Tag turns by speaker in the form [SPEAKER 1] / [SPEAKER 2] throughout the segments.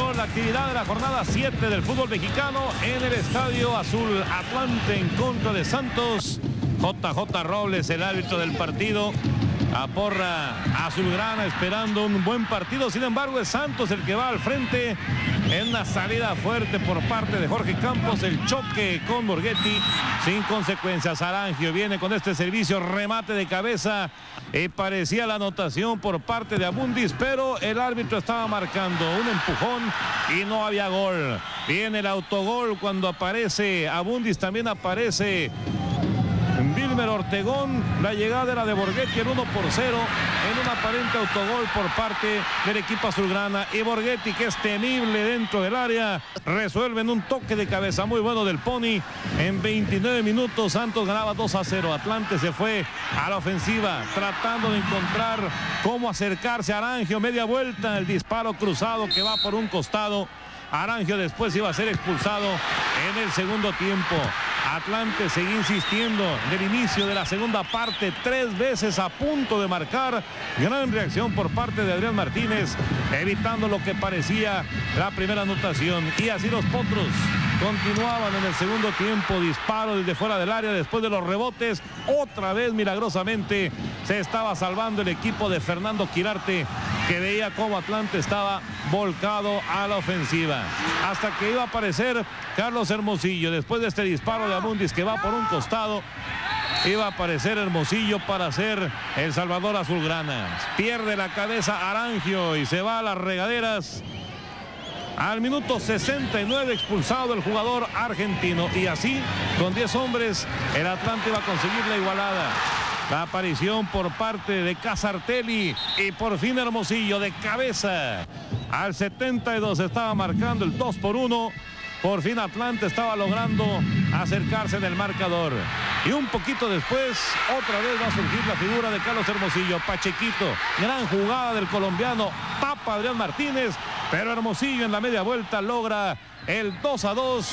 [SPEAKER 1] inició la actividad de la jornada 7 del fútbol mexicano en el Estadio Azul. Atlante en contra de Santos. JJ Robles, el árbitro del partido. A porra azulgrana esperando un buen partido. Sin embargo, es Santos el que va al frente en una salida fuerte por parte de Jorge Campos. El choque con Borghetti sin consecuencias. Arangio viene con este servicio, remate de cabeza. Parecía la anotación por parte de Abundis, pero el árbitro estaba marcando un empujón y no había gol. Viene el autogol cuando aparece Abundis, también aparece Wilmer Ortegón. La llegada era de Borghetti, el 1-0 en un aparente autogol por parte del equipo azulgrana. Y Borghetti, que es temible dentro del área, resuelve en un toque de cabeza muy bueno del Pony. En 29 minutos Santos ganaba 2-0. Atlante se fue a la ofensiva tratando de encontrar cómo acercarse a Arangio. Media vuelta, el disparo cruzado que va por un costado. Arangio después iba a ser expulsado en el segundo tiempo. Atlante seguía insistiendo del inicio de la segunda parte, 3 veces a punto de marcar. Gran reacción por parte de Adrián Martínez, evitando lo que parecía la primera anotación. Y así los Potros continuaban en el segundo tiempo. Disparo desde fuera del área después de los rebotes. Otra vez milagrosamente se estaba salvando el equipo de Fernando Quirarte, que veía cómo Atlante estaba volcado a la ofensiva. Hasta que iba a aparecer Carlos Hermosillo. Después de este disparo de Abundis que va por un costado, iba a aparecer Hermosillo para hacer el salvador azulgrana. Pierde la cabeza Arangio y se va a las regaderas. Al minuto 69 expulsado el jugador argentino. Y así, con 10 hombres, el Atlante iba a conseguir la igualada. La aparición por parte de Casartelli y por fin Hermosillo de cabeza. Al 72 estaba marcando el 2-1. Por fin Atlante estaba logrando acercarse en el marcador. Y un poquito después, otra vez va a surgir la figura de Carlos Hermosillo. Pachequito, gran jugada del colombiano, tapa Adrián Martínez, pero Hermosillo en la media vuelta logra el 2-2.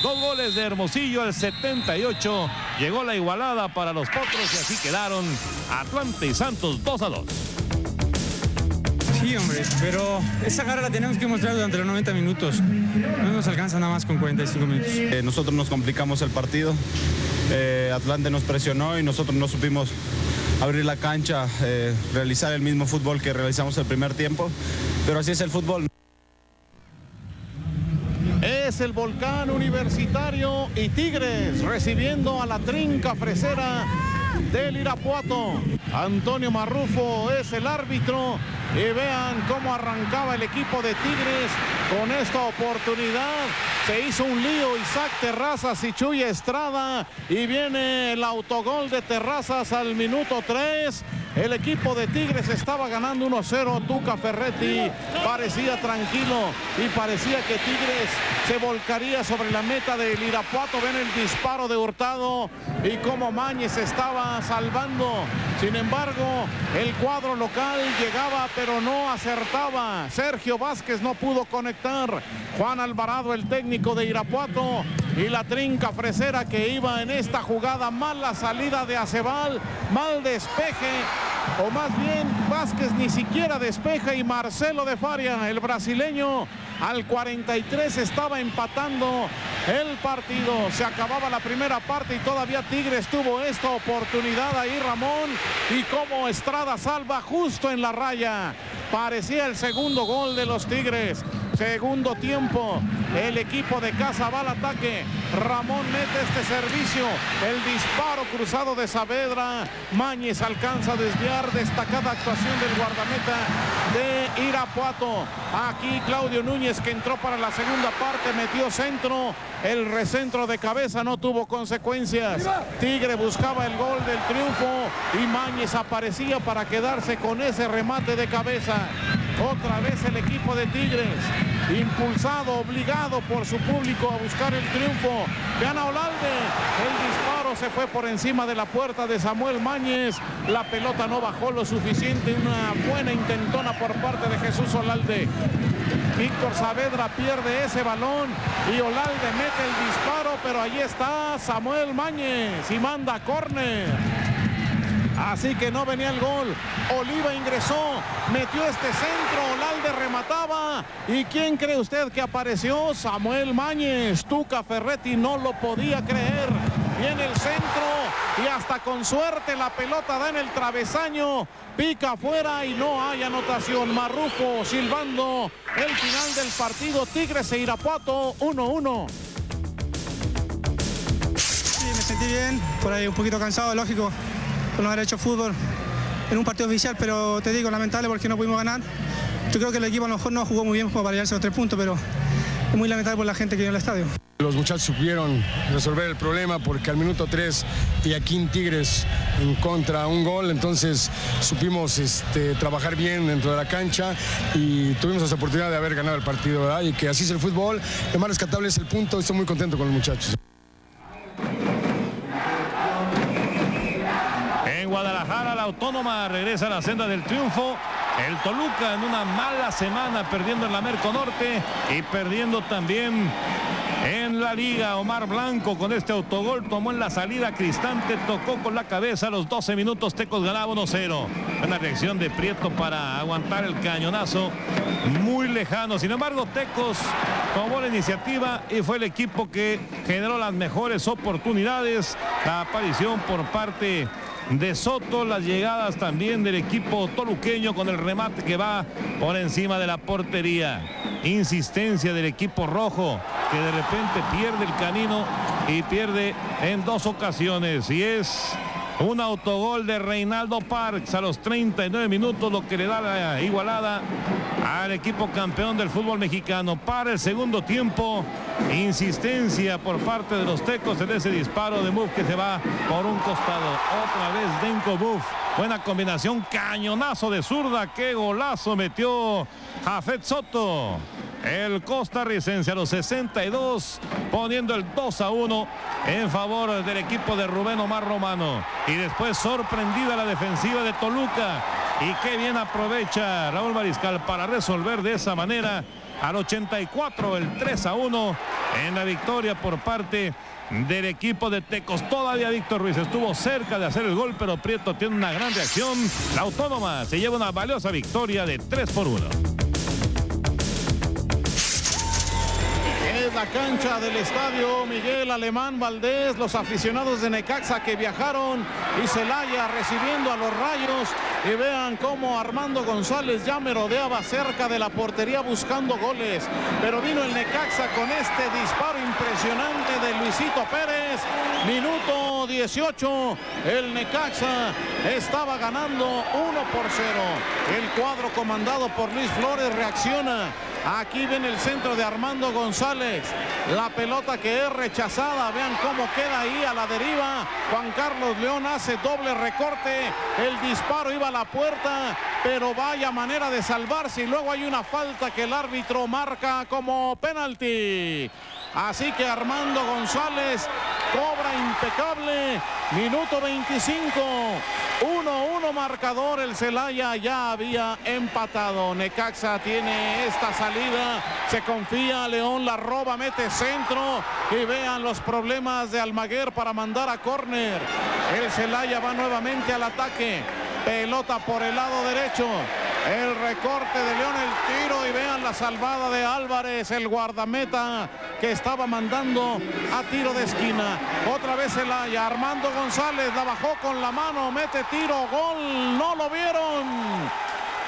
[SPEAKER 1] 2 goles de Hermosillo al 78. Llegó la igualada para los Potros y así quedaron Atlante y Santos 2-2.
[SPEAKER 2] Sí, hombre, pero esa garra la tenemos que mostrar durante los 90 minutos. No nos alcanza nada más con 45 minutos.
[SPEAKER 3] Nosotros nos complicamos el partido. Atlante nos presionó y nosotros no supimos abrir la cancha, realizar el mismo fútbol que realizamos el primer tiempo. Pero así es el fútbol.
[SPEAKER 4] Es el Volcán Universitario y Tigres recibiendo a la Trinca Fresera del Irapuato. Antonio Marrufo es el árbitro y vean cómo arrancaba el equipo de Tigres con esta oportunidad. Se hizo un lío Isaac Terrazas y Chuy Estrada y viene el autogol de Terrazas al minuto 3. El equipo de Tigres estaba ganando 1-0. Tuca Ferretti parecía tranquilo y parecía que Tigres se volcaría sobre la meta del Irapuato. Ven el disparo de Hurtado y cómo Mañez estaba salvando. Sin embargo, el cuadro local llegaba pero no acertaba. Sergio Vázquez no pudo conectar. Juan Alvarado, el técnico de Irapuato, y la Trinca Fresera que iba en esta jugada. Mala salida de Acebal, mal despeje, o más bien Vázquez ni siquiera despeja, y Marcelo de Faria, el brasileño, al 43 estaba empatando el partido. Se acababa la primera parte y todavía Tigres tuvo esta oportunidad ahí, Ramón, y como Estrada salva justo en la raya. Parecía el segundo gol de los Tigres. Segundo tiempo, el equipo de casa va al ataque. Ramón mete este servicio, el disparo cruzado de Saavedra. Mañez alcanza a desviar. Destacada actuación del guardameta de Irapuato. Aquí Claudio Núñez, que entró para la segunda parte, metió centro. El recentro de cabeza no tuvo consecuencias. Tigre buscaba el gol del triunfo y Mañez aparecía para quedarse con ese remate de cabeza. Otra vez el equipo de Tigres, impulsado, obligado por su público a buscar el triunfo. Gana Olalde, el disparo se fue por encima de la puerta de Samuel Mañez. La pelota no bajó lo suficiente, una buena intentona por parte de Jesús Olalde. Víctor Saavedra pierde ese balón y Olalde mete el disparo, pero ahí está Samuel Mañez y manda córner. Así que no venía el gol. Oliva ingresó, metió este centro, Olalde remataba. ¿Y quién cree usted que apareció? Samuel Mañez. Tuca Ferretti no lo podía creer. Viene el centro y hasta con suerte la pelota da en el travesaño. Pica afuera y no hay anotación. Marrufo silbando el final del partido. Tigres e Irapuato 1-1.
[SPEAKER 5] Sí, me sentí bien, por ahí un poquito cansado, lógico, por no haber hecho fútbol en un partido oficial, pero te digo, lamentable porque no pudimos ganar. Yo creo que el equipo a lo mejor no jugó muy bien como para llevarse los 3 puntos, pero es muy lamentable por la gente que vino al estadio.
[SPEAKER 6] Los muchachos supieron resolver el problema porque al minuto 3 Joaquín Tigres en contra un gol, entonces supimos trabajar bien dentro de la cancha y tuvimos esa oportunidad de haber ganado el partido, ¿verdad? Y que así es el fútbol, lo más rescatable es el punto y estoy muy contento con los muchachos.
[SPEAKER 1] En Guadalajara, la Autónoma regresa a la senda del triunfo. El Toluca en una mala semana, perdiendo en la Merco Norte y perdiendo también en la Liga. Omar Blanco con este autogol tomó en la salida Cristante, tocó con la cabeza a los 12 minutos. Tecos ganaba 1-0. Una reacción de Prieto para aguantar el cañonazo muy lejano. Sin embargo, Tecos tomó la iniciativa y fue el equipo que generó las mejores oportunidades. La aparición por parte de Soto, las llegadas también del equipo toluqueño con el remate que va por encima de la portería. Insistencia del equipo rojo que de repente pierde el camino y pierde en 2 ocasiones, y es un autogol de Reinaldo Parks a los 39 minutos, lo que le da la igualada al equipo campeón del fútbol mexicano. Para el segundo tiempo, insistencia por parte de los Tecos en ese disparo de Buff que se va por un costado. Otra vez Denko Buff. Buena combinación, cañonazo de zurda. Qué golazo metió Jafet Soto, el costarricense, a los 62, poniendo el 2-1 en favor del equipo de Rubén Omar Romano. Y después sorprendida la defensiva de Toluca. Y qué bien aprovecha Raúl Mariscal para resolver de esa manera al 84 el 3-1 en la victoria por parte del equipo de Tecos. Todavía Víctor Ruiz estuvo cerca de hacer el gol, pero Prieto tiene una gran reacción. La Autónoma se lleva una valiosa victoria de 3-1.
[SPEAKER 4] Es la cancha del estadio Miguel Alemán Valdés. Los aficionados de Necaxa que viajaron y Celaya recibiendo a los Rayos. Y vean cómo Armando González ya merodeaba cerca de la portería buscando goles. Pero vino el Necaxa con este disparo impresionante de Luisito Pérez. Minuto 18. El Necaxa estaba ganando 1-0. El cuadro comandado por Luis Flores reacciona. Aquí ven el centro de Armando González. La pelota que es rechazada. Vean cómo queda ahí a la deriva. Juan Carlos León hace doble recorte. El disparo iba a la puerta, pero vaya manera de salvarse. Y luego hay una falta que el árbitro marca como penalti. Así que Armando González cobra impecable. Minuto 25. 1-1 marcador. El Celaya ya había empatado. Necaxa tiene esta salida. Se confía. León la roba. Mete centro. Y vean los problemas de Almaguer para mandar a córner. El Celaya va nuevamente al ataque. Pelota por el lado derecho. El recorte de León, el tiro, y vean la salvada de Álvarez, el guardameta que estaba mandando a tiro de esquina. Otra vez Celaya, Armando González la bajó con la mano, mete tiro, gol, no lo vieron.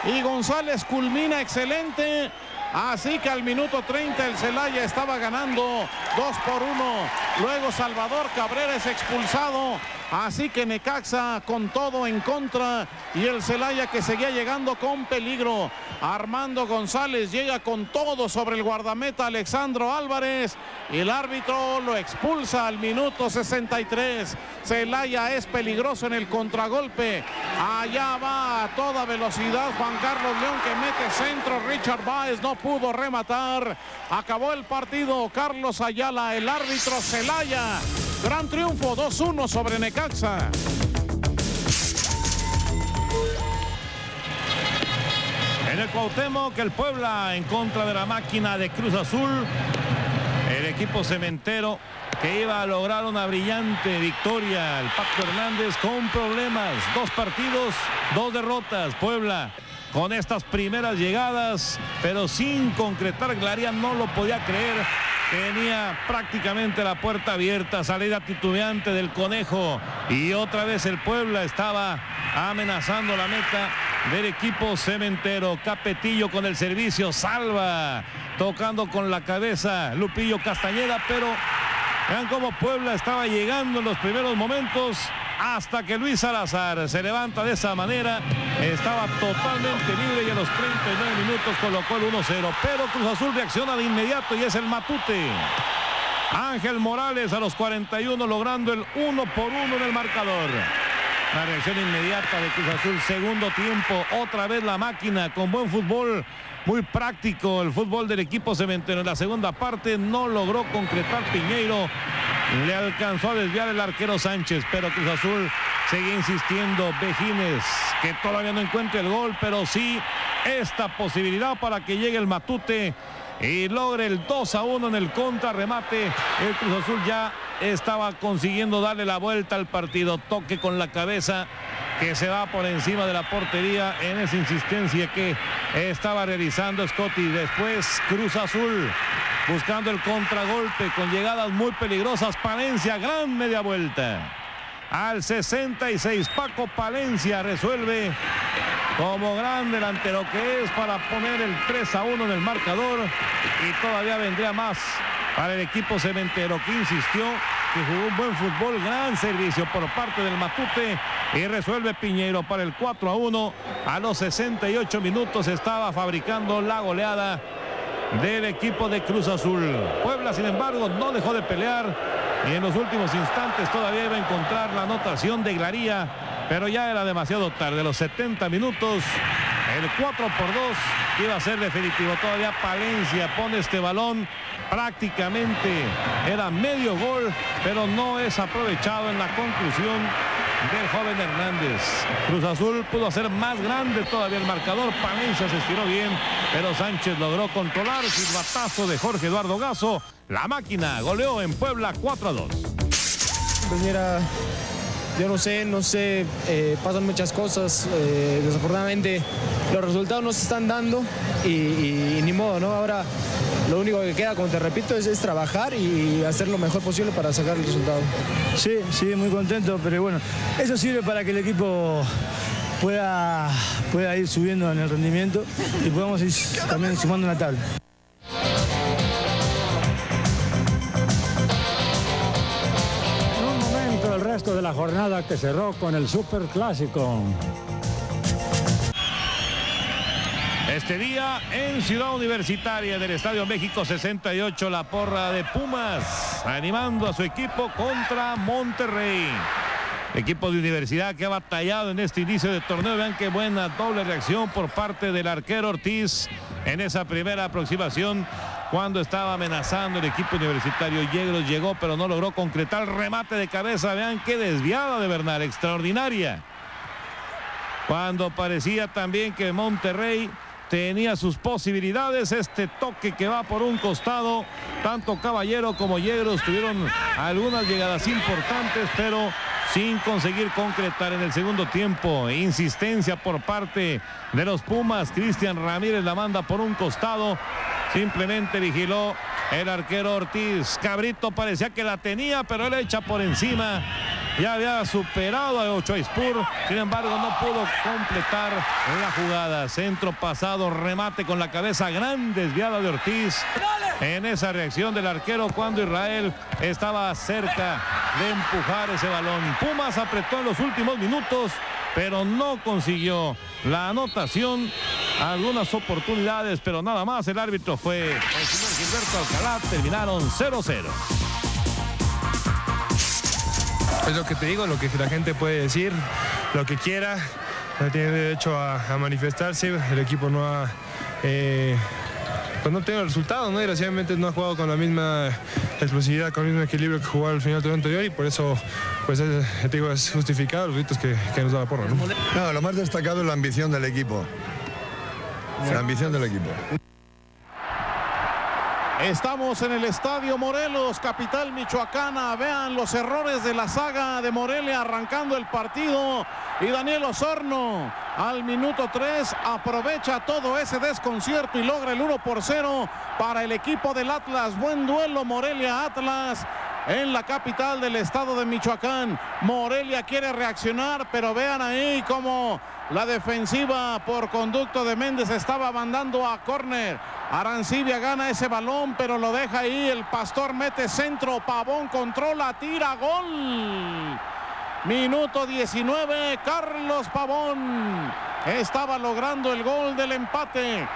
[SPEAKER 4] Y González culmina excelente. Así que al minuto 30 el Celaya estaba ganando 2-1. Luego Salvador Cabrera es expulsado. Así que Necaxa con todo en contra y el Celaya que seguía llegando con peligro. Armando González llega con todo sobre el guardameta Alexandro Álvarez y el árbitro lo expulsa al minuto 63. Celaya es peligroso en el contragolpe. Allá va a toda velocidad Juan Carlos León que mete centro. Richard Báez no pudo rematar. Acabó el partido. Carlos Ayala, el árbitro. Celaya, gran triunfo 2-1 sobre Necaxa.
[SPEAKER 1] En el Cuauhtémoc, el Puebla en contra de la máquina de Cruz Azul. El equipo cementero que iba a lograr una brillante victoria. El Pato Hernández con problemas, 2 partidos, 2 derrotas. Puebla con estas primeras llegadas, pero sin concretar. Glaría no lo podía creer. Tenía prácticamente la puerta abierta, salida titubeante del Conejo. Y otra vez el Puebla estaba amenazando la meta del equipo cementero. Capetillo con el servicio, salva, tocando con la cabeza Lupillo Castañeda, pero vean cómo Puebla estaba llegando en los primeros momentos hasta que Luis Salazar se levanta de esa manera. Estaba totalmente libre y a los 39 minutos colocó el 1-0, pero Cruz Azul reacciona de inmediato y es el Matute. Ángel Morales a los 41 logrando el 1-1 en el marcador. La reacción inmediata de Cruz Azul, segundo tiempo, otra vez la máquina con buen fútbol, muy práctico el fútbol del equipo cementero. En la segunda parte no logró concretar Piñeiro, le alcanzó a desviar el arquero Sánchez, pero Cruz Azul seguía insistiendo. Vejines, que todavía no encuentra el gol, pero sí esta posibilidad para que llegue el Matute y logre el 2-1 en el contrarremate. El Cruz Azul ya estaba consiguiendo darle la vuelta al partido. Toque con la cabeza que se va por encima de la portería en esa insistencia que estaba realizando Scotty. Después Cruz Azul buscando el contragolpe con llegadas muy peligrosas. Palencia, gran media vuelta. Al 66, Paco Palencia resuelve como gran delantero que es para poner el 3-1 en el marcador. Y todavía vendría más para el equipo cementero, que insistió, que jugó un buen fútbol. Gran servicio por parte del Matute y resuelve Piñeiro para el 4-1. A los 68 minutos estaba fabricando la goleada del equipo de Cruz Azul. Puebla, sin embargo, no dejó de pelear y en los últimos instantes todavía iba a encontrar la anotación de Glaría, pero ya era demasiado tarde. Los 70 minutos, el 4-2 iba a ser definitivo. Todavía Palencia pone este balón, prácticamente era medio gol, pero no es aprovechado en la conclusión del joven Hernández. Cruz Azul pudo hacer más grande todavía el marcador. Palencia se estiró bien, pero Sánchez logró controlar. Silbatazo de Jorge Eduardo Gazo. La máquina goleó en Puebla 4-2.
[SPEAKER 7] Pues mira, yo no sé, pasan muchas cosas. Desafortunadamente los resultados no se están dando y ni modo, ¿no? Ahora lo único que queda, como te repito, es trabajar y hacer lo mejor posible para sacar el resultado.
[SPEAKER 8] Sí, muy contento, pero bueno, eso sirve para que el equipo pueda ir subiendo en el rendimiento y podamos ir también sumando una tabla.
[SPEAKER 9] En un momento el resto de la jornada que cerró con el Superclásico.
[SPEAKER 1] Este día en Ciudad Universitaria del Estadio México 68, la porra de Pumas animando a su equipo contra Monterrey. Equipo de Universidad que ha batallado en este inicio de torneo. Vean qué buena doble reacción por parte del arquero Ortiz en esa primera aproximación cuando estaba amenazando el equipo universitario. Yegros llegó pero no logró concretar el remate de cabeza. Vean qué desviada de Bernal, extraordinaria. Cuando parecía también que Monterrey tenía sus posibilidades, este toque que va por un costado. Tanto Caballero como Yegros tuvieron algunas llegadas importantes, pero sin conseguir concretar en el segundo tiempo. Insistencia por parte de los Pumas. Cristian Ramírez la manda por un costado. Simplemente vigiló el arquero Ortiz. Cabrito parecía que la tenía, pero él echa por encima. Ya había superado a Ochoa Spur, sin embargo no pudo completar la jugada. Centro pasado, remate con la cabeza, gran desviada de Ortiz. En esa reacción del arquero cuando Israel estaba cerca de empujar ese balón. Pumas apretó en los últimos minutos, pero no consiguió la anotación. Algunas oportunidades, pero nada más. El árbitro fue el señor Gilberto Alcalá. Terminaron 0-0.
[SPEAKER 10] Es lo que te digo, lo que la gente puede decir, lo que quiera, tiene derecho a manifestarse. El equipo no ha pues no tiene el resultado, ¿no? Desgraciadamente no ha jugado con la misma explosividad, con el mismo equilibrio que jugó al final del torneo anterior, y por eso pues te digo, es justificado los gritos que nos da la porra, ¿no?
[SPEAKER 11] No, lo más destacado es la ambición del equipo. La ambición del equipo.
[SPEAKER 4] Estamos en el Estadio Morelos, capital michoacana. Vean los errores de la saga de Morelia arrancando el partido. Y Daniel Osorno al minuto 3 aprovecha todo ese desconcierto y logra el 1-0 para el equipo del Atlas. Buen duelo Morelia-Atlas en la capital del estado de Michoacán. Morelia quiere reaccionar, pero vean ahí cómo la defensiva por conducto de Méndez estaba mandando a córner. Arancibia gana ese balón, pero lo deja ahí. El Pastor mete centro, Pavón controla, tira, gol. Minuto 19, Carlos Pavón estaba logrando el gol del empate.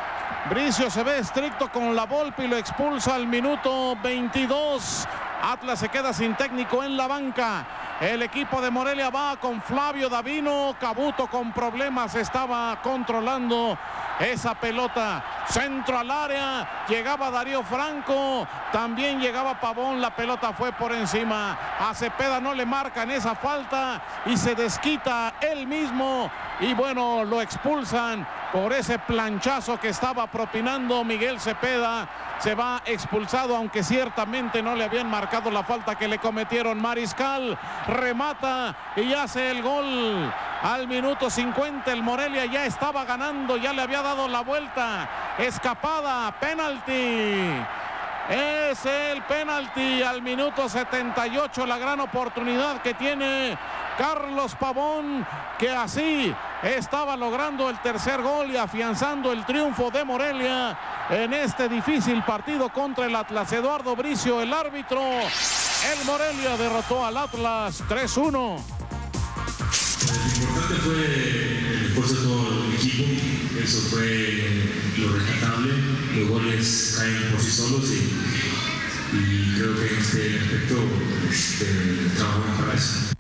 [SPEAKER 4] Bricio se ve estricto con la Volpe y lo expulsa al minuto 22. Atlas se queda sin técnico en la banca. El equipo de Morelia va con Flavio Davino. Cabuto con problemas estaba controlando esa pelota. Centro al área. Llegaba Darío Franco. También llegaba Pavón. La pelota fue por encima. A Cepeda no le marcan esa falta y se desquita él mismo. Y bueno, lo expulsan por ese planchazo que estaba propinando Miguel Cepeda. Se va expulsado, aunque ciertamente no le habían marcado la falta que le cometieron. Mariscal remata y hace el gol al minuto 50. El Morelia ya estaba ganando, ya le había dado la vuelta. Escapada, penalti. Es el penalti al minuto 78, la gran oportunidad que tiene Carlos Pavón, que así estaba logrando el tercer gol y afianzando el triunfo de Morelia en este difícil partido contra el Atlas. Eduardo Bricio, el árbitro. El Morelia derrotó al Atlas 3-1.
[SPEAKER 12] Lo importante fue el esfuerzo de todo el equipo, eso fue lo rescatable. Los goles caen por sí solos y creo que en este aspecto trabajamos para eso.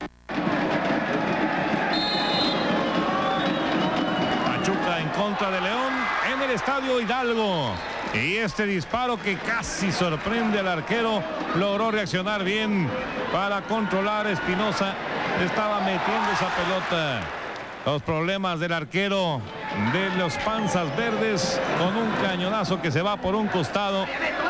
[SPEAKER 1] Pachuca en contra de León en el Estadio Hidalgo. Y este disparo que casi sorprende al arquero, logró reaccionar bien para controlar a Espinosa. Estaba metiendo esa pelota. Los problemas del arquero de los Panzas Verdes con un cañonazo que se va por un costado.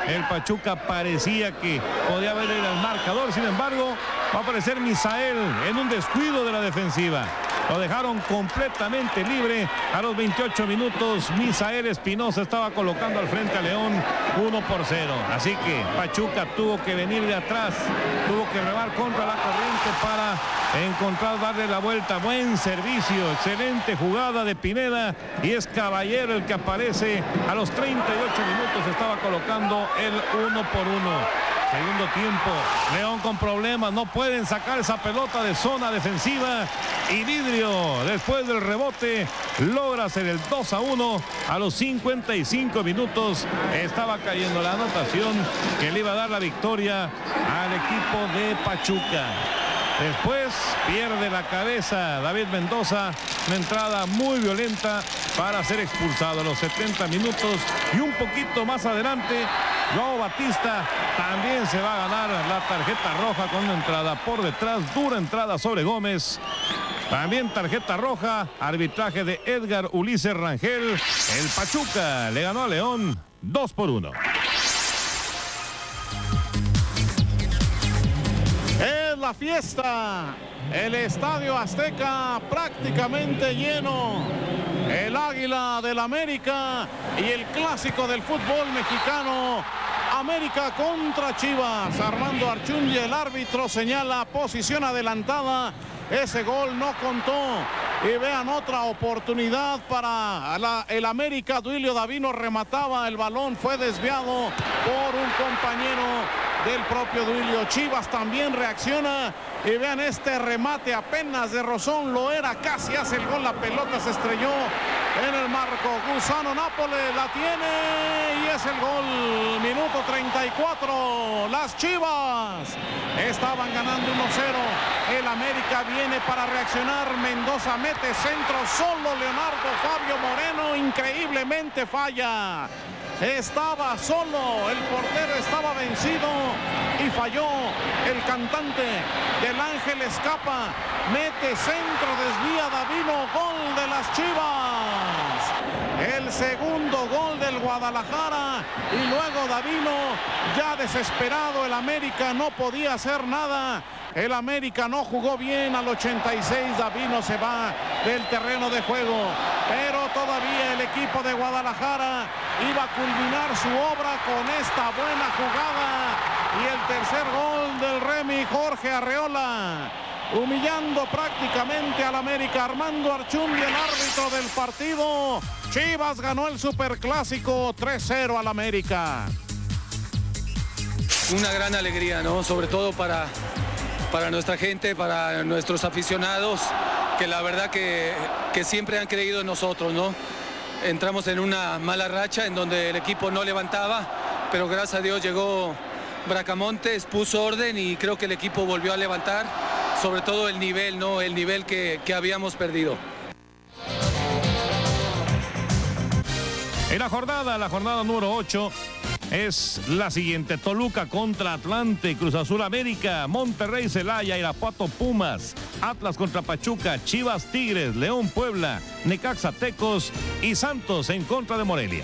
[SPEAKER 1] El Pachuca parecía que podía ver el marcador. Sin embargo, va a aparecer Misael en un descuido de la defensiva. Lo dejaron completamente libre a los 28 minutos. Misael Espinosa estaba colocando al frente a León 1-0. Así que Pachuca tuvo que venir de atrás, tuvo que remar contra la corriente para encontrar, darle la vuelta. Buen servicio, excelente jugada de Pineda y es Caballero el que aparece a los 38 minutos. Estaba colocando el 1-1. Segundo tiempo, León con problemas, no pueden sacar esa pelota de zona defensiva y Vidrio, después del rebote, logra hacer el 2-1 a los 55 minutos. Estaba cayendo la anotación que le iba a dar la victoria al equipo de Pachuca. Después pierde la cabeza David Mendoza, una entrada muy violenta para ser expulsado a los 70 minutos y un poquito más adelante Joao Batista también se va a ganar la tarjeta roja con una entrada por detrás, dura entrada sobre Gómez. También tarjeta roja, arbitraje de Edgar Ulises Rangel. El Pachuca le ganó a León 2-1.
[SPEAKER 4] Es la fiesta. El Estadio Azteca prácticamente lleno. El Águila del América y el clásico del fútbol mexicano. América contra Chivas. Armando Archundi, el árbitro, señala posición adelantada. Ese gol no contó. Y vean otra oportunidad para el América. Duilio Davino remataba. El balón fue desviado por un compañero del propio Duilio. Chivas también reacciona. Y vean este remate apenas de rozón. Lo era, casi hace el gol. La pelota se estrelló en el marco. Gusano Nápoles la tiene y es el gol. Minuto 34. Las Chivas estaban ganando 1-0. El América viene para reaccionar. Mendoza mete centro. Solo Leonardo Fabio Moreno increíblemente falla. Estaba solo, el portero estaba vencido y falló. El cantante del Ángel escapa, mete centro, desvía Davino, gol de las Chivas. el segundo gol del Guadalajara y luego Davino, ya desesperado, el América no podía hacer nada. El América no jugó bien, al 86 Davino se va del terreno de juego, pero todavía el equipo de Guadalajara iba a culminar su obra con esta buena jugada y el tercer gol del Remy Jorge Arreola, humillando prácticamente al América. Armando Archundia, el árbitro del partido. Chivas ganó el Superclásico 3-0 al América.
[SPEAKER 13] Una gran alegría, ¿no? Sobre todo para nuestra gente, para nuestros aficionados, que la verdad que siempre han creído en nosotros, ¿no? Entramos en una mala racha en donde el equipo no levantaba, pero gracias a Dios llegó Bracamontes, puso orden y creo que el equipo volvió a levantar, sobre todo el nivel, ¿no? El nivel que habíamos perdido.
[SPEAKER 1] En la jornada número 8 es la siguiente: Toluca contra Atlante, Cruz Azul América, Monterrey Celaya, Irapuato Pumas, Atlas contra Pachuca, Chivas Tigres, León Puebla, Necaxa Tecos y Santos en contra de Morelia.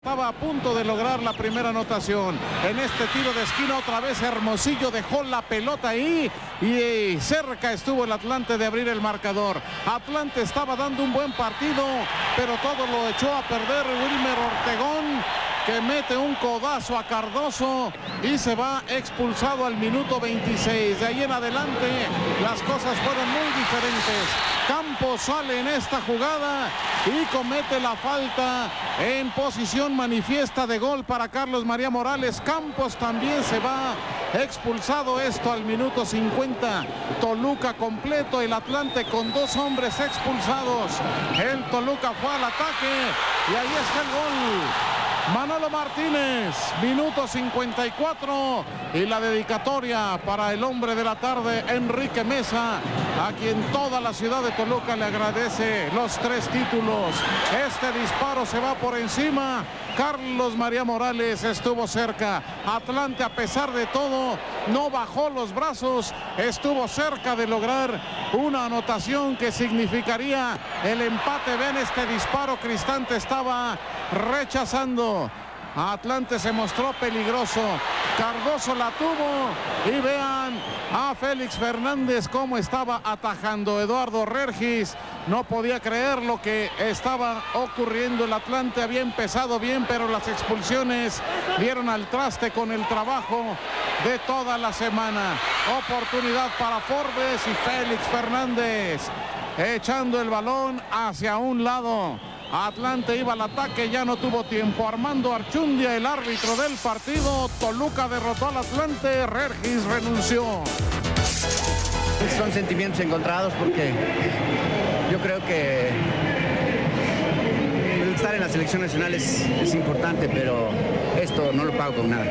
[SPEAKER 4] Estaba a punto de lograr la primera anotación. En este tiro de esquina otra vez Hermosillo dejó la pelota ahí y cerca estuvo el Atlante de abrir el marcador. Atlante estaba dando un buen partido, pero todo lo echó a perder Wilmer Ortegón, que mete un codazo a Cardoso y se va expulsado al minuto 26. De ahí en adelante las cosas fueron muy diferentes. Campos sale en esta jugada y comete la falta en posición manifiesta de gol para Carlos María Morales. Campos también se va expulsado, esto al minuto 50. Toluca completo, el Atlante con 2 hombres expulsados. El Toluca fue al ataque y ahí está el gol. Manolo Martínez, minuto 54 y la dedicatoria para el hombre de la tarde, Enrique Mesa, a quien toda la ciudad de Toluca le agradece los 3 títulos. Este disparo se va por encima. Carlos María Morales estuvo cerca. Atlante, a pesar de todo, no bajó los brazos, estuvo cerca de lograr una anotación que significaría el empate. Ven este disparo, Cristante estaba rechazando. Atlante se mostró peligroso. Cardoso la tuvo y vean a Félix Fernández cómo estaba atajando. Eduardo Regis no podía creer lo que estaba ocurriendo. El Atlante había empezado bien, pero las expulsiones dieron al traste con el trabajo de toda la semana. Oportunidad para Forbes y Félix Fernández echando el balón hacia un lado. Atlante iba al ataque, ya no tuvo tiempo. Armando Archundia, el árbitro del partido. Toluca derrotó al Atlante, Regis renunció.
[SPEAKER 14] Son sentimientos encontrados porque yo creo que el estar en la selección nacional es importante, pero esto no lo pago con nada.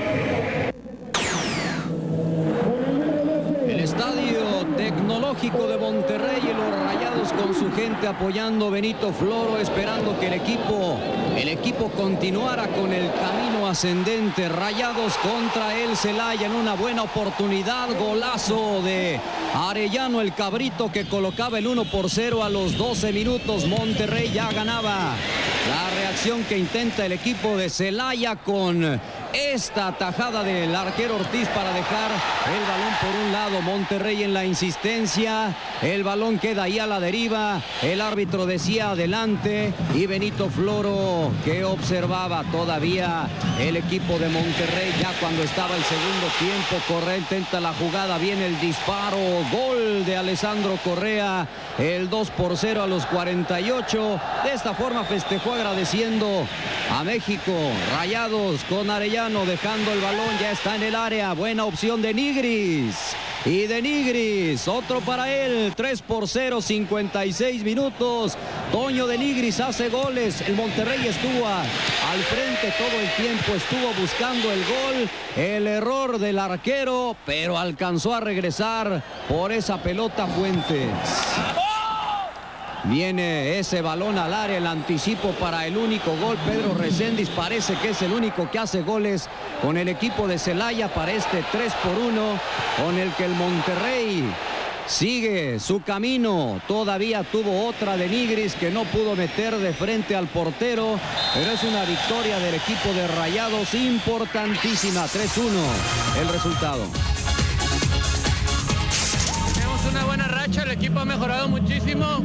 [SPEAKER 15] El estadio tecnológico de Monterrey y los Rayados con su gente apoyando. Benito Floro esperando que el equipo continuara con el camino ascendente. Rayados contra el Celaya en una buena oportunidad. Golazo de Arellano, el cabrito, que colocaba el 1-0 a los 12 minutos. Monterrey ya ganaba. La reacción que intenta el equipo de Celaya con esta tajada del arquero Ortiz para dejar el balón por un lado. Monterrey en la insistencia, el balón queda ahí a la deriva, el árbitro decía adelante y Benito Floro, que observaba todavía el equipo de Monterrey ya cuando estaba el segundo tiempo. Correa intenta la jugada, viene el disparo, gol de Alessandro Correa, el 2-0 a los 48. De esta forma festejó agradeciendo a México. Rayados con Arellano dejando el balón, ya está en el área. Buena opción de Nigris. Y de Nigris, otro para él, 3-0, 56 minutos. Toño de Nigris hace goles. El Monterrey estuvo al frente todo el tiempo, estuvo buscando el gol. El error del arquero, pero alcanzó a regresar por esa pelota Fuentes. Viene ese balón al área, el anticipo para el único gol. Pedro Reséndiz parece que es el único que hace goles con el equipo de Celaya para este 3-1, con el que el Monterrey Sigue su camino, todavía tuvo otra de Nigris que no pudo meter de frente al portero, pero es una victoria del equipo de Rayados importantísima, 3-1 el resultado.
[SPEAKER 16] Tenemos una buena racha, el equipo ha mejorado muchísimo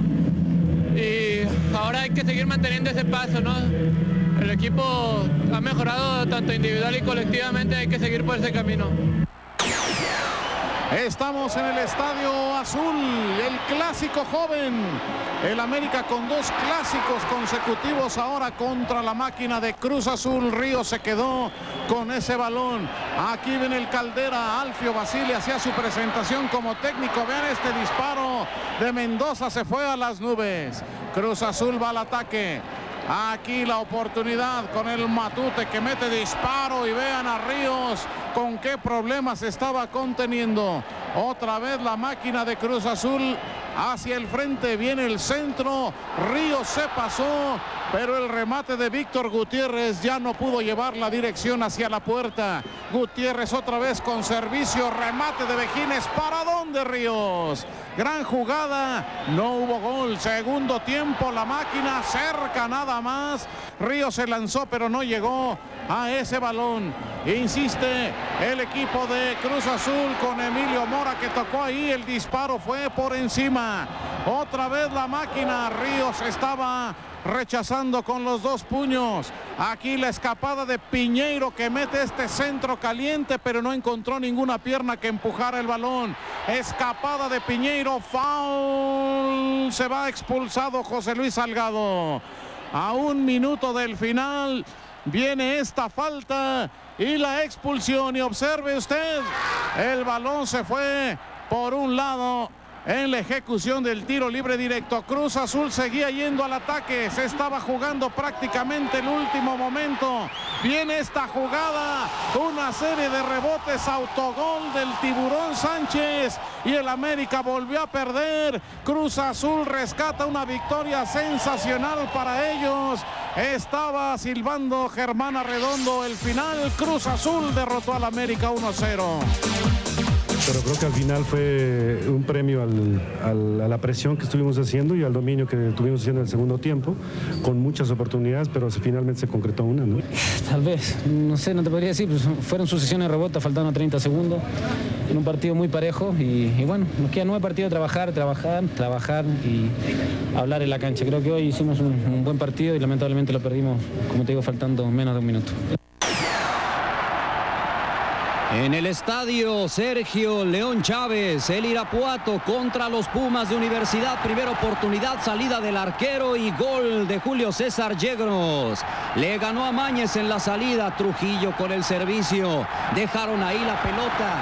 [SPEAKER 16] y ahora hay que seguir manteniendo ese paso, ¿no? El equipo ha mejorado tanto individual y colectivamente, hay que seguir por ese camino.
[SPEAKER 4] Estamos en el Estadio Azul, el clásico joven. El América con 2 clásicos consecutivos ahora contra la máquina de Cruz Azul. Ríos se quedó con ese balón. Aquí viene el Caldera. Alfio Basile hacía su presentación como técnico. Vean este disparo de Mendoza, se fue a las nubes. Cruz Azul va al ataque. Aquí la oportunidad con el Matute que mete disparo y vean a Ríos con qué problemas estaba conteniendo. Otra vez la máquina de Cruz Azul hacia el frente, viene el centro, Ríos se pasó, pero el remate de Víctor Gutiérrez ya no pudo llevar la dirección hacia la puerta. Gutiérrez otra vez con servicio, remate de Vejines, ¿para dónde Ríos? Gran jugada, no hubo gol. Segundo tiempo, la máquina cerca nada más. Ríos se lanzó pero no llegó a ese balón. Insiste el equipo de Cruz Azul con Emilio Mora que tocó ahí, el disparo fue por encima. Otra vez la máquina, Ríos estaba rechazando con los 2 puños. Aquí la escapada de Piñeiro que mete este centro caliente, pero no encontró ninguna pierna que empujara el balón. Escapada de Piñeiro, foul, se va expulsado José Luis Salgado. A 1 minuto del final viene esta falta y la expulsión, y observe usted, el balón se fue por un lado en la ejecución del tiro libre directo. Cruz Azul seguía yendo al ataque, se estaba jugando prácticamente el último momento. Viene esta jugada, una serie de rebotes, autogol del Tiburón Sánchez y el América volvió a perder. Cruz Azul rescata una victoria sensacional para ellos. Estaba silbando Germán Arredondo el final. Cruz Azul derrotó al América 1-0.
[SPEAKER 17] Pero creo que al final fue un premio a la presión que estuvimos haciendo y al dominio que estuvimos haciendo en el segundo tiempo, con muchas oportunidades, pero finalmente se concretó una, ¿no?
[SPEAKER 18] Tal vez, no sé, no te podría decir, pues fueron sucesiones de rebotes, faltando 30 segundos, en un partido muy parejo y bueno, nos quedan 9 partidos de trabajar y hablar en la cancha. Creo que hoy hicimos un buen partido y lamentablemente lo perdimos, como te digo, faltando menos de 1 minuto.
[SPEAKER 15] En el estadio Sergio León Chávez, el Irapuato contra los Pumas de Universidad. Primera oportunidad, salida del arquero y gol de Julio César Yegros. Le ganó a Mañez en la salida, Trujillo con el servicio. Dejaron ahí la pelota.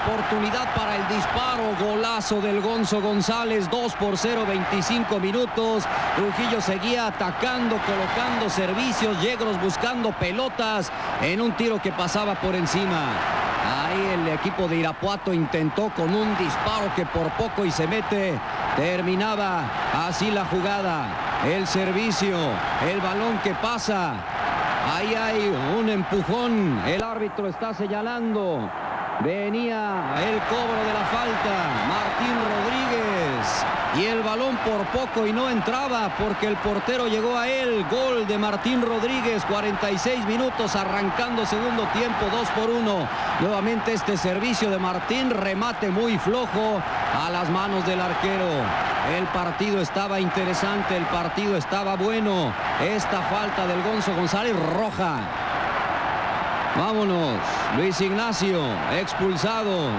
[SPEAKER 15] Oportunidad para el disparo, golazo del Gonzo González, 2-0, 25 minutos. Trujillo seguía atacando, colocando servicios, Yegros buscando pelotas en un tiro que pasaba por encima. Ahí el equipo de Irapuato intentó con un disparo que por poco y se mete. Terminaba así la jugada. El servicio, el balón que pasa. Ahí hay un empujón. El árbitro está señalando. Venía el cobro de la falta. Martín Rodríguez. Y el balón por poco y no entraba porque el portero llegó a él. Gol de Martín Rodríguez, 46 minutos arrancando segundo tiempo, 2-1. Nuevamente este servicio de Martín, remate muy flojo a las manos del arquero. El partido estaba interesante, el partido estaba bueno. Esta falta del Gonzo González, roja. Vámonos, Luis Ignacio, expulsado.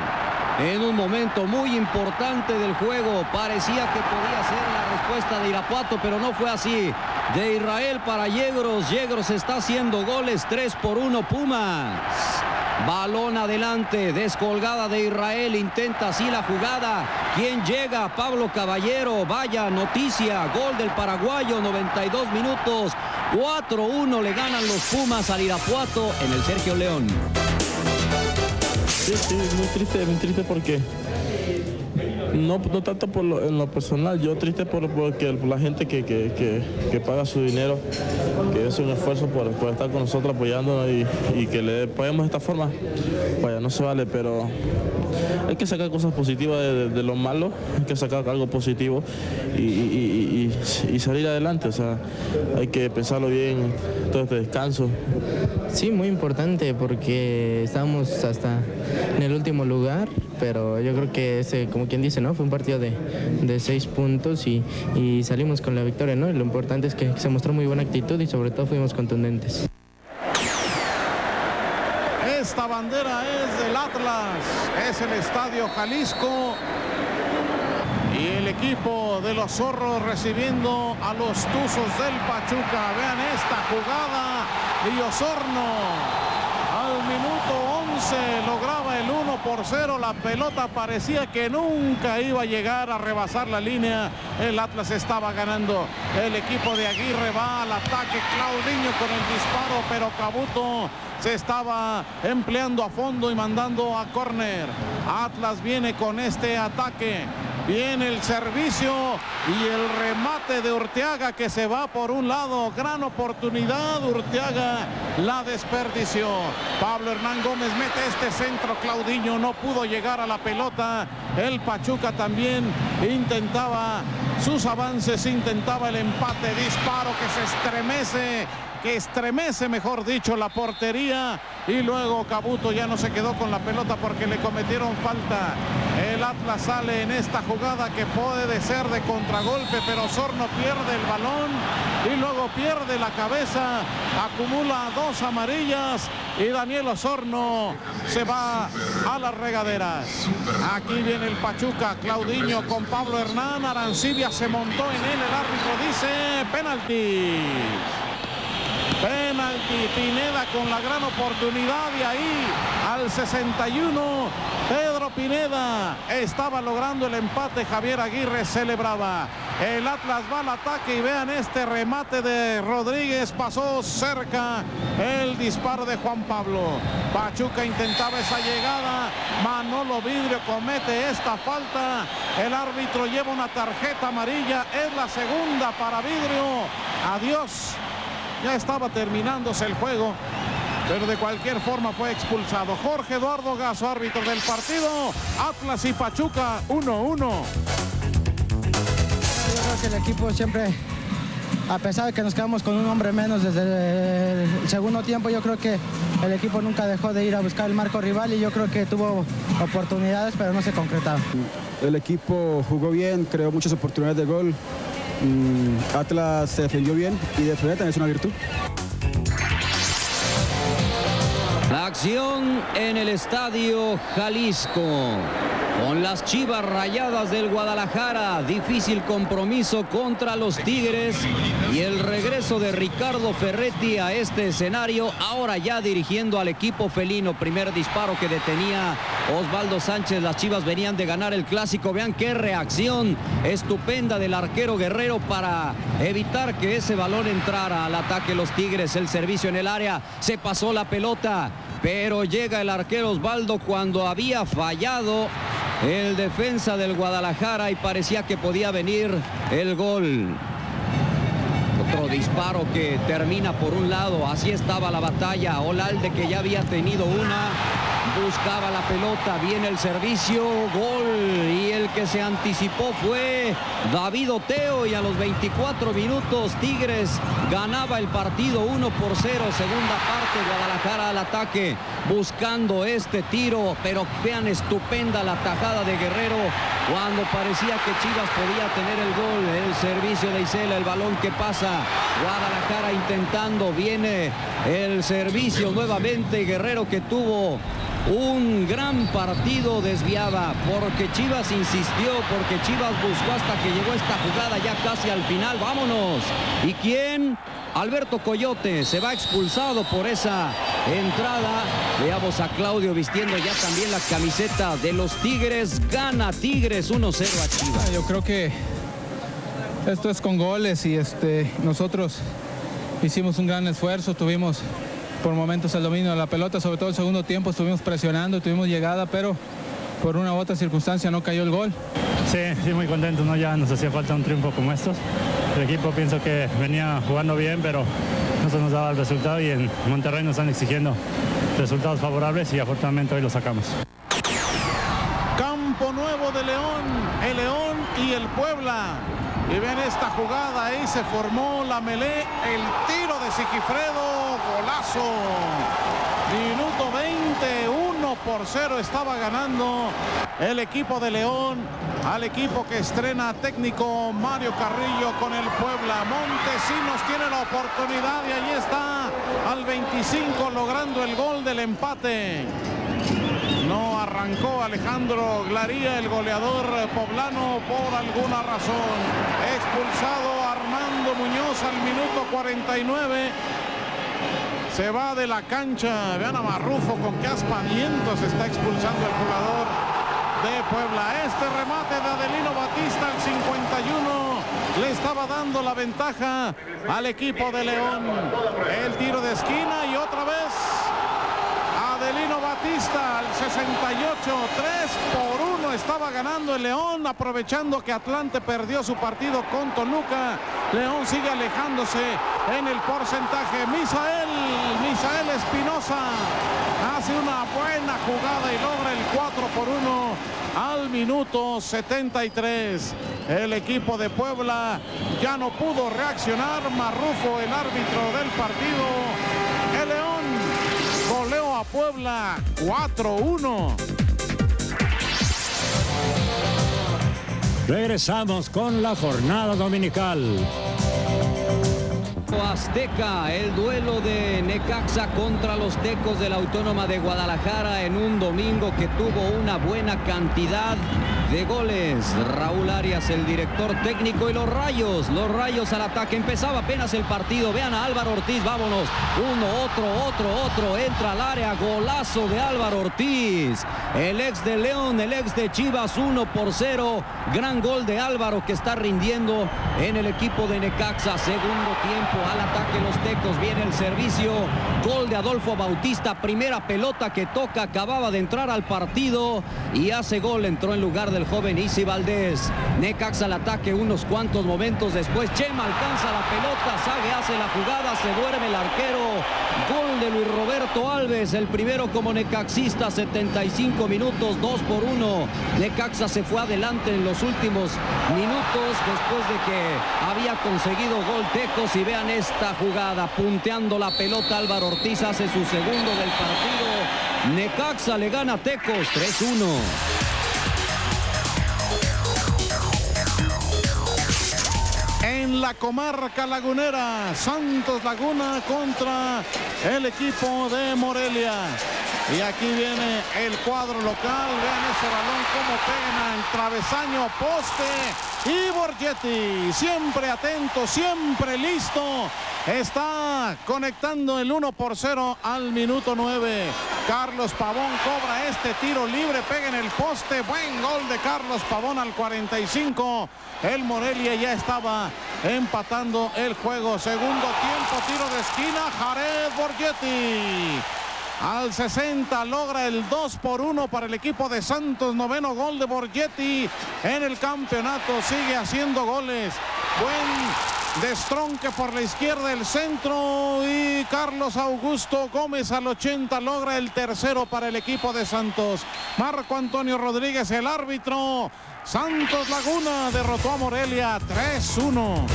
[SPEAKER 15] En un momento muy importante del juego, parecía que podía ser la respuesta de Irapuato, pero no fue así. De Israel para Yegros, Yegros está haciendo goles, 3-1 Pumas. Balón adelante, descolgada de Israel, intenta así la jugada. ¿Quién llega? Pablo Caballero, vaya noticia, gol del paraguayo, 92 minutos. 4-1 le ganan los Pumas al Irapuato en el Sergio León.
[SPEAKER 19] Sí, muy triste, ¿por qué? No tanto en lo personal, yo triste por la gente que paga su dinero, que es un esfuerzo por estar con nosotros apoyándonos y que le paguemos de esta forma. Vaya, no se vale, pero hay que sacar cosas positivas de lo malo, hay que sacar algo positivo y salir adelante. O sea, hay que pensarlo bien todo este descanso.
[SPEAKER 20] Sí, muy importante porque estábamos hasta en el último lugar, pero yo creo que ese, como quien dice, ¿no? Fue un partido de 6 puntos y salimos con la victoria, ¿no? Y lo importante es que se mostró muy buena actitud y sobre todo fuimos contundentes.
[SPEAKER 4] Esta bandera es del Atlas, es el Estadio Jalisco y el equipo de los Zorros recibiendo a los Tuzos del Pachuca. Vean esta jugada y Osorno al minuto 11 lograba el 1-0. La pelota parecía que nunca iba a llegar a rebasar la línea. El Atlas estaba ganando. El equipo de Aguirre va al ataque. Claudinho con el disparo, pero Cabuto se estaba empleando a fondo y mandando a córner. Atlas viene con este ataque. Viene el servicio y el remate de Urteaga que se va por un lado. Gran oportunidad, Urteaga la desperdició. Pablo Hernán Gómez mete este centro. Claudinho no pudo llegar a la pelota. El Pachuca también intentaba sus avances, intentaba el empate. Disparo que estremece, mejor dicho, la portería. Y luego Cabuto ya no se quedó con la pelota porque le cometieron falta. El Atlas sale en esta jugada que puede ser de contragolpe, pero Osorno pierde el balón y luego pierde la cabeza, acumula 2 amarillas y Daniel Osorno se va a las regaderas. Aquí viene el Pachuca, Claudinho con Pablo Hernán, Arancibia se montó en él, el árbitro dice penalti. Penalti, Pineda con la gran oportunidad y ahí al 61 Pedro Pineda estaba logrando el empate. Javier Aguirre celebraba. El Atlas va al ataque y vean este remate de Rodríguez, pasó cerca el disparo de Juan Pablo. Pachuca intentaba esa llegada, Manolo Vidrio comete esta falta, el árbitro lleva una tarjeta amarilla, es la segunda para Vidrio. Adiós. Ya estaba terminándose el juego, pero de cualquier forma fue expulsado. Jorge Eduardo Gazo, árbitro del partido. Atlas y Pachuca 1-1.
[SPEAKER 21] Yo creo que el equipo siempre, a pesar de que nos quedamos con un hombre menos desde el segundo tiempo, yo creo que el equipo nunca dejó de ir a buscar el marco rival y yo creo que tuvo oportunidades, pero no se concretaron.
[SPEAKER 22] El equipo jugó bien, creó muchas oportunidades de gol. Atlas se defendió bien y defender también es una virtud.
[SPEAKER 15] La acción en el Estadio Jalisco con las Chivas Rayadas del Guadalajara. Difícil compromiso contra los Tigres y el regreso de Ricardo Ferretti a este escenario, ahora ya dirigiendo al equipo felino. Primer disparo que detenía Osvaldo Sánchez. Las Chivas venían de ganar el clásico. Vean qué reacción estupenda del arquero Guerrero para evitar que ese balón entrara al ataque los Tigres. El servicio en el área, se pasó la pelota, pero llega el arquero Osvaldo cuando había fallado el defensa del Guadalajara y parecía que podía venir el gol. Otro disparo que termina por un lado. Así estaba la batalla. Olalde, que ya había tenido una, buscaba la pelota, viene el servicio, gol, y el que se anticipó fue David Oteo, y a los 24 minutos Tigres ganaba el partido 1-0. Segunda parte, Guadalajara al ataque buscando este tiro, pero vean, estupenda la tajada de Guerrero cuando parecía que Chivas podía tener el gol. El servicio de Isela, el balón que pasa, Guadalajara intentando, viene el servicio nuevamente, Guerrero, que tuvo un gran partido, desviaba porque Chivas insistió, porque Chivas buscó hasta que llegó esta jugada ya casi al final. Vámonos. ¿Y quién? Alberto Coyote se va expulsado por esa entrada. Veamos a Claudio vistiendo ya también la camiseta de los Tigres. Gana Tigres 1-0 a Chivas.
[SPEAKER 23] Yo creo que esto es con goles y nosotros hicimos un gran esfuerzo, tuvimos por momentos el dominio de la pelota, sobre todo el segundo tiempo estuvimos presionando, tuvimos llegada, pero por una u otra circunstancia no cayó el gol.
[SPEAKER 9] Sí, muy contento, ¿no? Ya nos hacía falta un triunfo como estos. El equipo pienso que venía jugando bien, pero no se nos daba el resultado y en Monterrey nos están exigiendo resultados favorables y afortunadamente hoy lo sacamos.
[SPEAKER 4] Campo nuevo de León, el León y el Puebla. Y ven esta jugada, ahí se formó la melé, el tiro de Sigifredo, golazo. Minuto 20, 1-0 estaba ganando el equipo de León al equipo que estrena técnico Mario Carrillo con el Puebla. Montesinos tiene la oportunidad y ahí está al 25 logrando el gol del empate. No arrancó Alejandro Glaría, el goleador poblano, por alguna razón. Expulsado Armando Muñoz al minuto 49. Se va de la cancha. Vean a Marrufo con qué aspavientos está expulsando el jugador de Puebla. Este remate de Adelino Batista al 51 le estaba dando la ventaja al equipo de León. El tiro de esquina y otra vez Adelino Batista al 68, 3-1 estaba ganando el León, aprovechando que Atlante perdió su partido con Toluca. León sigue alejándose en el porcentaje. Misael Espinosa hace una buena jugada y logra el 4-1 al minuto 73. El equipo de Puebla ya no pudo reaccionar. Marrufo, el árbitro del partido. El León goleó a Puebla 4-1.
[SPEAKER 9] Regresamos con la jornada dominical.
[SPEAKER 15] Azteca, el duelo de Necaxa contra los Tecos de la Autónoma de Guadalajara en un domingo que tuvo una buena cantidad de goles. Raúl Arias, el director técnico, y los Rayos al ataque. Empezaba apenas el partido. Vean a Álvaro Ortiz, vámonos. Uno, otro, entra al área. Golazo de Álvaro Ortiz. El ex de León, el ex de Chivas, 1-0. Gran gol de Álvaro que está rindiendo en el equipo de Necaxa. Segundo tiempo al ataque los Tecos. Viene el servicio. Gol de Adolfo Bautista. Primera pelota que toca. Acababa de entrar al partido y hace gol. Entró en lugar del joven Isi Valdés. Necaxa al ataque unos cuantos momentos después. Chema alcanza la pelota. Sague hace la jugada. Se duerme el arquero. Gol de Luis Roberto Alves. El primero como necaxista. 75 minutos. 2-1. Necaxa se fue adelante en los últimos minutos después de que había conseguido gol Tecos. Y vean esta jugada. Punteando la pelota. Álvaro Ortiz hace su segundo del partido. Necaxa le gana a Tecos 3-1.
[SPEAKER 4] En la comarca lagunera, Santos Laguna contra el equipo de Morelia. Y aquí viene el cuadro local. Vean ese balón cómo pega en travesaño, poste. Y Borgetti, siempre atento, siempre listo. Está conectando el 1-0 al minuto 9. Carlos Pavón cobra este tiro libre, pega en el poste. Buen gol de Carlos Pavón al 45. El Morelia ya estaba empatando el juego. Segundo tiempo, tiro de esquina, Jared Borgetti. Al 60 logra el 2-1 para el equipo de Santos. Noveno gol de Borgetti en el campeonato. Sigue haciendo goles. Buen destronque por la izquierda, el centro, y Carlos Augusto Gómez al 80 logra el tercero para el equipo de Santos. Marco Antonio Rodríguez, el árbitro. Santos Laguna derrotó a Morelia 3-1.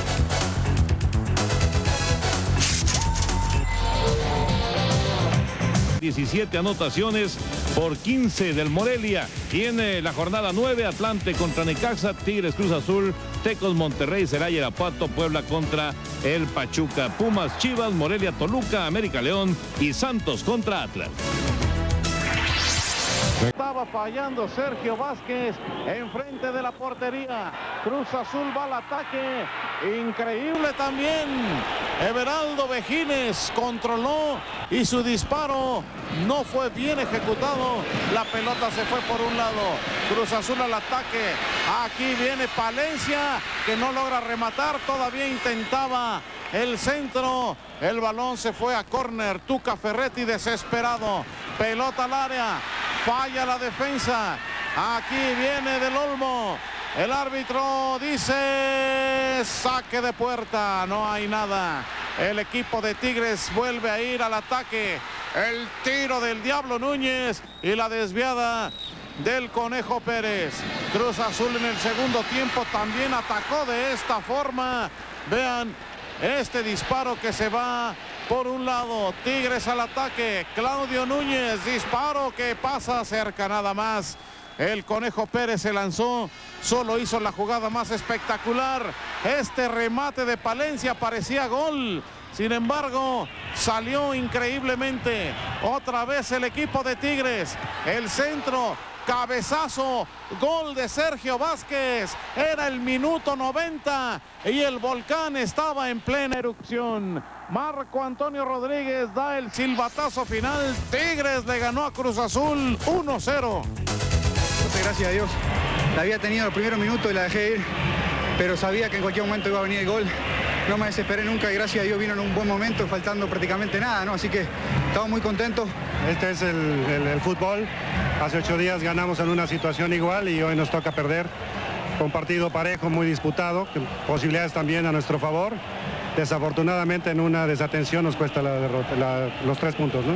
[SPEAKER 1] ...17 anotaciones por 15 del Morelia. Tiene la jornada 9, Atlante contra Necaxa, Tigres Cruz Azul, Tecos Monterrey, Celaya Irapuato, Puebla contra el Pachuca, Pumas Chivas, Morelia Toluca, América León y Santos contra Atlas.
[SPEAKER 4] Estaba fallando Sergio Vázquez enfrente de la portería. Cruz Azul va al ataque. Increíble también. Everaldo Vejines controló y su disparo no fue bien ejecutado. La pelota se fue por un lado. Cruz Azul al ataque. Aquí viene Palencia, que no logra rematar. Todavía intentaba el centro. El balón se fue a córner. Tuca Ferretti desesperado. Pelota al área. Falla la defensa. Aquí viene Del Olmo. El árbitro dice saque de puerta. No hay nada. El equipo de Tigres vuelve a ir al ataque. El tiro del Diablo Núñez y la desviada del Conejo Pérez. Cruz Azul en el segundo tiempo también atacó de esta forma. Vean este disparo que se va por un lado. Tigres al ataque. Claudio Núñez, disparo que pasa cerca nada más. El Conejo Pérez se lanzó, solo hizo la jugada más espectacular. Este remate de Palencia parecía gol. Sin embargo, salió increíblemente. Otra vez el equipo de Tigres. El centro, cabezazo, gol de Sergio Vázquez. Era el minuto 90 y el volcán estaba en plena erupción. Marco Antonio Rodríguez da el silbatazo final. Tigres le ganó a Cruz Azul 1-0.
[SPEAKER 2] Gracias a Dios. La había tenido los primeros minutos y la dejé ir, pero sabía que en cualquier momento iba a venir el gol. No me desesperé nunca y gracias a Dios vino en un buen momento, faltando prácticamente nada, ¿no? Así que estamos muy contentos.
[SPEAKER 17] Este es el fútbol. Hace 8 días ganamos en una situación igual y hoy nos toca perder. Un partido parejo, muy disputado, posibilidades también a nuestro favor. Desafortunadamente en una desatención nos cuesta la derrota, los 3 puntos, ¿no?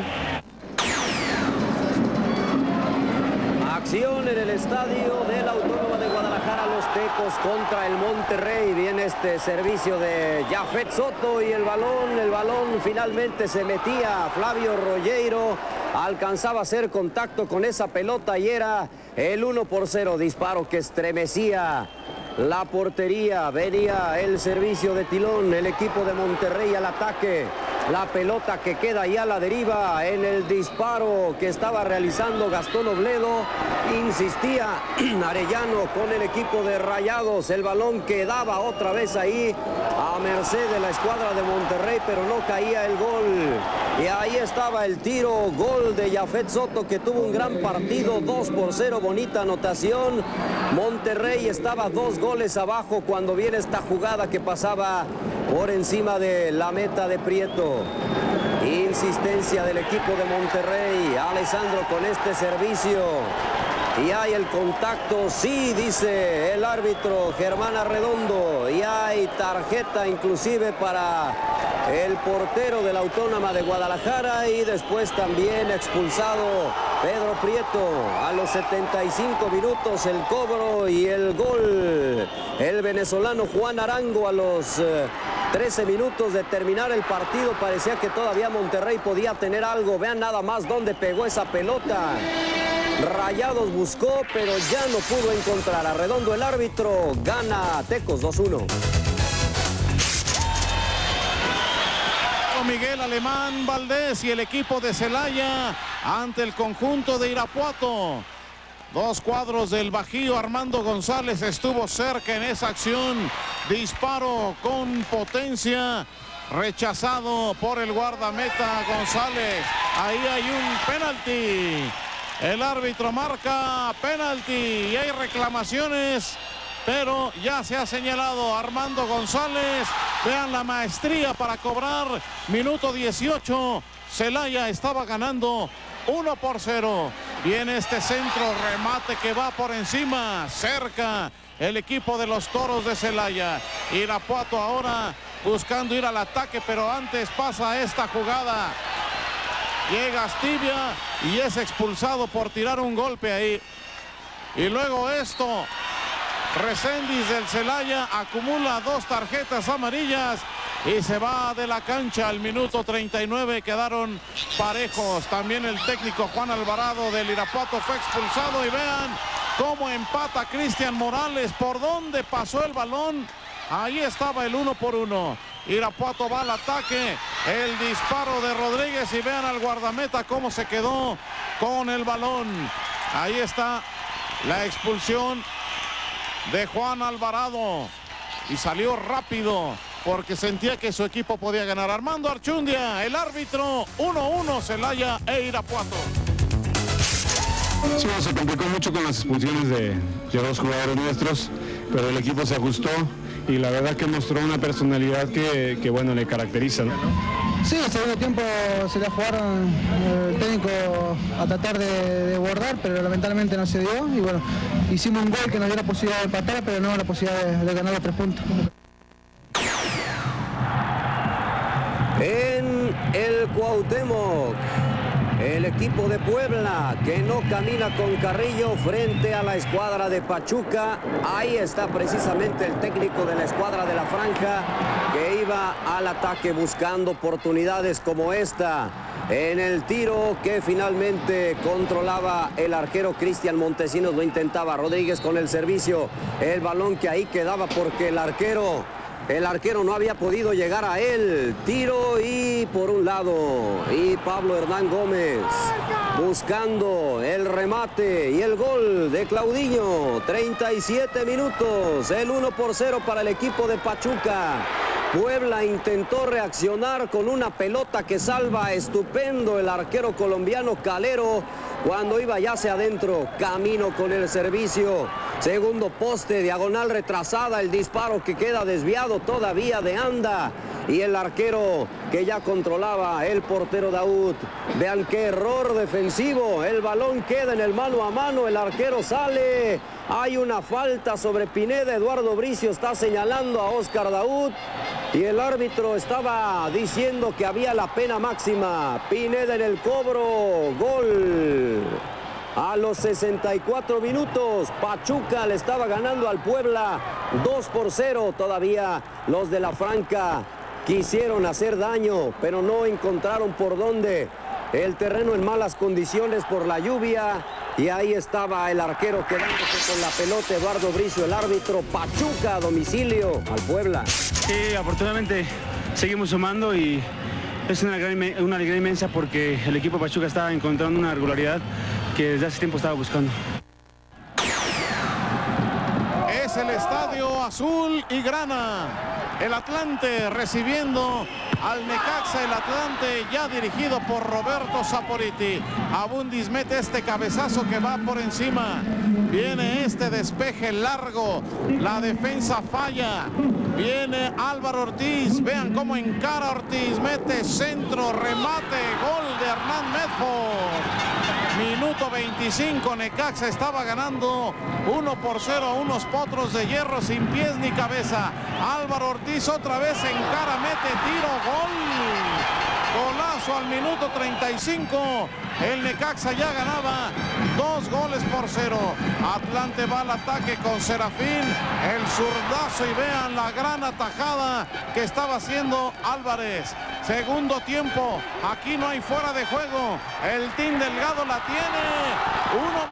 [SPEAKER 15] Acción en el estadio de la Autónoma de Guadalajara, los Tecos contra el Monterrey. Viene este servicio de Jafet Soto y el balón finalmente se metía. Flavio Rollero alcanzaba a hacer contacto con esa pelota y era el 1-0. Disparo que estremecía la portería. Venía el servicio de Tilón, el equipo de Monterrey al ataque. La pelota que queda ya a la deriva en el disparo que estaba realizando Gastón Obledo. Insistía Arellano con el equipo de Rayados. El balón quedaba otra vez ahí a merced de la escuadra de Monterrey, pero no caía el gol. Y ahí estaba el tiro, gol de Jafet Soto, que tuvo un gran partido, 2-0, bonita anotación. Monterrey estaba 2 goles abajo cuando viene esta jugada que pasaba por encima de la meta de Prieto. Insistencia del equipo de Monterrey. Alessandro con este servicio. Y hay el contacto, sí, dice el árbitro Germán Arredondo. Y hay tarjeta inclusive para el portero de la Autónoma de Guadalajara. Y después también expulsado Pedro Prieto. A los 75 minutos el cobro y el gol. El venezolano Juan Arango a los 13 minutos de terminar el partido. Parecía que todavía Monterrey podía tener algo. Vean nada más dónde pegó esa pelota. Rayados buscó, pero ya no pudo encontrar. Arredondo el árbitro, gana Tecos 2-1.
[SPEAKER 4] Miguel Alemán Valdés y el equipo de Celaya ante el conjunto de Irapuato. 2 cuadros del Bajío. Armando González estuvo cerca en esa acción. Disparo con potencia. Rechazado por el guardameta González. Ahí hay un penalti. El árbitro marca penalti y hay reclamaciones, pero ya se ha señalado Armando González. Vean la maestría para cobrar. Minuto 18. Celaya estaba ganando 1-0. Viene este centro, remate que va por encima, cerca el equipo de los Toros de Celaya. Irapuato ahora buscando ir al ataque, pero antes pasa esta jugada. Llega Astivia y es expulsado por tirar un golpe ahí. Y luego esto, Reséndiz del Celaya acumula 2 tarjetas amarillas y se va de la cancha al minuto 39. Quedaron parejos. También el técnico Juan Alvarado del Irapuato fue expulsado y vean cómo empata Cristian Morales. ¿Por dónde pasó el balón? Ahí estaba el 1-1. Irapuato va al ataque. El disparo de Rodríguez y vean al guardameta cómo se quedó con el balón. Ahí está la expulsión de Juan Alvarado. Y salió rápido porque sentía que su equipo podía ganar. Armando Archundia, el árbitro. 1-1 Celaya e Irapuato.
[SPEAKER 3] Sí, se complicó mucho con las expulsiones de 2 jugadores nuestros, pero el equipo se ajustó y la verdad que mostró una personalidad que bueno, le caracteriza, ¿no?
[SPEAKER 21] Sí, el segundo tiempo se la jugaron, el técnico a tratar de bordar, pero lamentablemente no se dio. Y bueno, hicimos un gol que nos dio la posibilidad de empatar, pero no la posibilidad de ganar los 3 puntos.
[SPEAKER 15] En el Cuauhtémoc, el equipo de Puebla que no camina con Carrillo frente a la escuadra de Pachuca. Ahí está precisamente el técnico de la escuadra de la Franja que iba al ataque buscando oportunidades como esta. En el tiro que finalmente controlaba el arquero Cristian Montesinos, lo intentaba Rodríguez con el servicio. El balón que ahí quedaba porque el arquero no había podido llegar a él. Tiro y por un lado. Y Pablo Hernán Gómez buscando el remate y el gol de Claudinho. 37 minutos. El 1-0 para el equipo de Pachuca. Puebla intentó reaccionar con una pelota que salva estupendo el arquero colombiano Calero cuando iba ya hacia adentro. Camino con el servicio. Segundo poste, diagonal retrasada, el disparo que queda desviado todavía de Anda. Y el arquero que ya controlaba, el portero Daud. Vean qué error defensivo. El balón queda en el mano a mano, el arquero sale. Hay una falta sobre Pineda. Eduardo Bricio está señalando a Oscar Daud. Y el árbitro estaba diciendo que había la pena máxima. Pineda en el cobro. Gol. A los 64 minutos, Pachuca le estaba ganando al Puebla 2-0. Todavía los de la Franca quisieron hacer daño, pero no encontraron por dónde. El terreno en malas condiciones por la lluvia. Y ahí estaba el arquero quedándose con la pelota, Eduardo Bricio, el árbitro. Pachuca a domicilio al Puebla.
[SPEAKER 22] Sí, afortunadamente seguimos sumando y es una alegría inmensa porque el equipo Pachuca está encontrando una regularidad que desde hace tiempo estaba buscando.
[SPEAKER 4] Es el Estadio Azul y Grana. El Atlante recibiendo al Necaxa, el Atlante ya dirigido por Roberto Saporiti. Abundis mete este cabezazo que va por encima. Viene este despeje largo. La defensa falla. Viene Álvaro Ortiz. Vean cómo encara Ortiz. Mete centro, remate, gol de Hernán Medford. Minuto 25, Necaxa estaba ganando 1-0 a unos potros de hierro sin pies ni cabeza. Álvaro Ortiz otra vez encara, mete tiro, gol. Golazo al minuto 35. El Necaxa ya ganaba 2-0. Atlante va al ataque con Serafín. El zurdazo y vean la gran atajada que estaba haciendo Álvarez. Segundo tiempo. Aquí no hay fuera de juego. El Team Delgado la tiene.